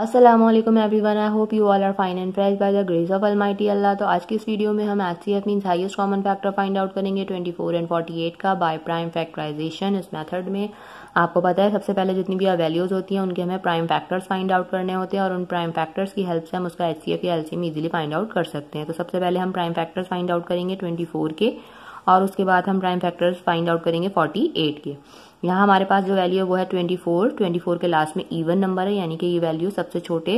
अस्सलामुअलैकुम everyone, I hope you all are fine and fresh by the grace of almighty Allah. तो आज की इस वीडियो में हम HCF means highest common factor find out करेंगे 24 एंड 48 का बाय प्राइम फैक्टराइजेशन। इस मेथड में आपको पता है सबसे पहले जितनी भी वैल्यूज होती हैं उनके हमें प्राइम फैक्टर्स फाइंड आउट करने होते हैं और उन प्राइम फैक्टर्स की हेल्प से हम उसका एचसीएफ या एलसीएम इजीली फाइंड आउट कर सकते हैं। तो सबसे पहले हम प्राइम फैक्टर्स फाइंड आउट करेंगे 24 के और उसके बाद हम प्राइम फैक्टर्स फाइंड आउट करेंगे 48 के। यहाँ हमारे पास जो वैल्यू है वो है 24 के लास्ट में इवन नंबर है, यानी कि ये वैल्यू सबसे छोटे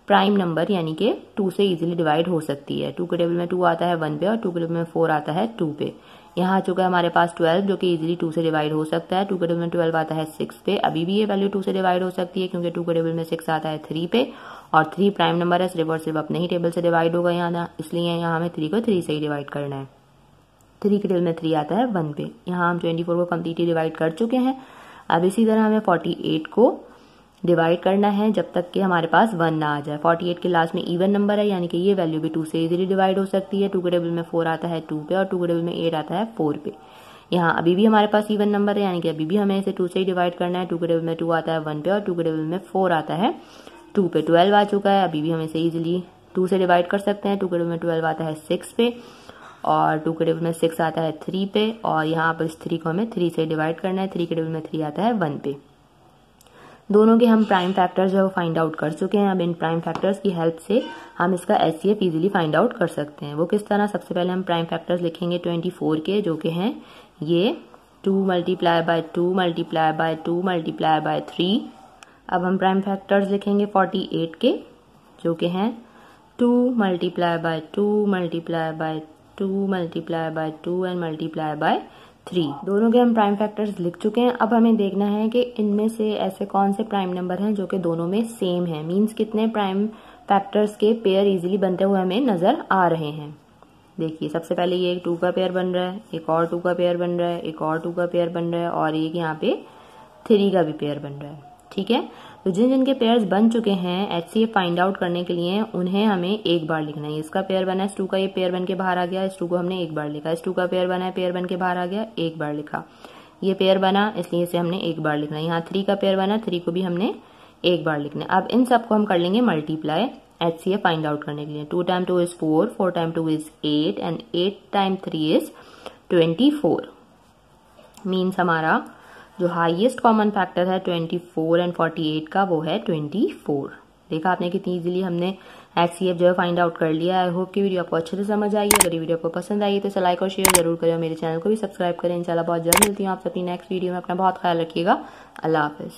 प्राइम नंबर यानी कि 2 से इजीली डिवाइड हो सकती है। 2 के टेबल में 2 आता है 1 पे और 2 के टेबल में 4 आता है 2 पे। यहाँ आ चुका है हमारे पास 12 जो कि इजीली 2 से डिवाइड हो सकता है। 2 के टेबल में 12 आता है 6 पे, अभी भी ये वैल्यू 2 से डिवाइड हो सकती है क्योंकि 2 के टेबल में 6 आता है 3 पे और 3 प्राइम नंबर है, सिर्फ और सिर्फ अपने ही टेबल से डिवाइड होगा यहाँ, इसलिए यहाँ हमें 3 को 3 से ही डिवाइड करना है। 3 के टेबल में 3 आता है 1 पे। यहाँ हम 24 को कम्प्लीटली डिवाइड कर चुके हैं। अब इसी तरह हमें 48 को डिवाइड करना है जब तक कि हमारे पास 1 ना आ जाए। 48 के लास्ट में इवन नंबर है, यानी कि ये वैल्यू भी 2 से इजीली डिवाइड हो सकती है। 2 के टेबल में 4 आता है 2 पे और 2 के टेबल में 8 आता है 4 पे। यहाँ अभी भी हमारे पास इवन नंबर है, यानी कि अभी भी हमें इसे 2 से ही डिवाइड करना है। 2 के टेबल में 2 आता है 1 पे और 2 के टेबल में 4 आता है 2 पे। 12 आ चुका है, अभी भी हम इसे इजिली 2 से डिवाइड कर सकते हैं। 2 के टेबल में 12 आता है 6 पे और 2 के टेबल में 6 आता है 3 पे और यहाँ पर इस 3 को हमें 3 से डिवाइड करना है। 3 के टेबल में 3 आता है 1 पे। दोनों के हम प्राइम फैक्टर्स जो है वो फाइंड आउट कर चुके हैं। अब इन प्राइम फैक्टर्स की हेल्प से हम इसका एचसीएफ इजीली फाइंड आउट कर सकते हैं। वो किस तरह? सबसे पहले हम प्राइम फैक्टर्स लिखेंगे 24 के, जो कि हैं ये 2 multiply by 2 multiply by 2 multiply by 3। अब हम प्राइम फैक्टर्स लिखेंगे 48 के, जो कि हैं 2 multiply by 2 multiply by 2 multiply by 2 and multiply by 3। दोनों के हम प्राइम फैक्टर्स लिख चुके हैं। अब हमें देखना है कि इनमें से ऐसे कौन से प्राइम नंबर हैं जो कि दोनों में सेम है, मींस कितने प्राइम फैक्टर्स के पेयर इजीली बनते हुए हमें नजर आ रहे हैं। देखिए सबसे पहले ये एक 2 का पेयर बन रहा है, एक और 2 का पेयर बन रहा है, एक और 2 का पेयर बन रहा है और एक यहाँ पे 3 का भी पेयर बन रहा है। ठीक है, तो जिन जिन के पेयर्स बन चुके हैं एचसीएफ फाइंड आउट करने के लिए उन्हें हमें एक बार लिखना है। इसका पेयर बना है, इस 2 का ये पेयर बन के बाहर आ गया, इस 2 को हमने एक बार लिखा। इस 2 का पेयर बना है, पेयर बन के बाहर आ गया, एक बार लिखा। ये पेयर बना इसलिए इसे हमने एक बार लिखना है। यहाँ 3 का पेयर बना, 3 को भी हमने एक बार लिखना है। अब इन सबको हम कर लेंगे मल्टीप्लाई एचसीएफ फाइंड आउट करने के लिए। 2 time 2 is 4, 4 time 2 is 8 and 8 time 3 is 24। Means हमारा जो हाईएस्ट कॉमन फैक्टर है 24 एंड 48 का वो है 24। देखा आपने कितनी इजीली हमने एचसीएफ जो है फाइंड आउट कर लिया। आई होप की वीडियो आपको अच्छे से समझ आई है। अगर ये वीडियो आपको पसंद आई है तो इसे लाइक और शेयर जरूर करें और मेरे चैनल को भी सब्सक्राइब करें। इंशाल्लाह बहुत जल्द मिलती हूँ आप अपनी नेक्स्ट वीडियो में। अपना बहुत ख्याल रखिएगा। अल्लाह हाफिज।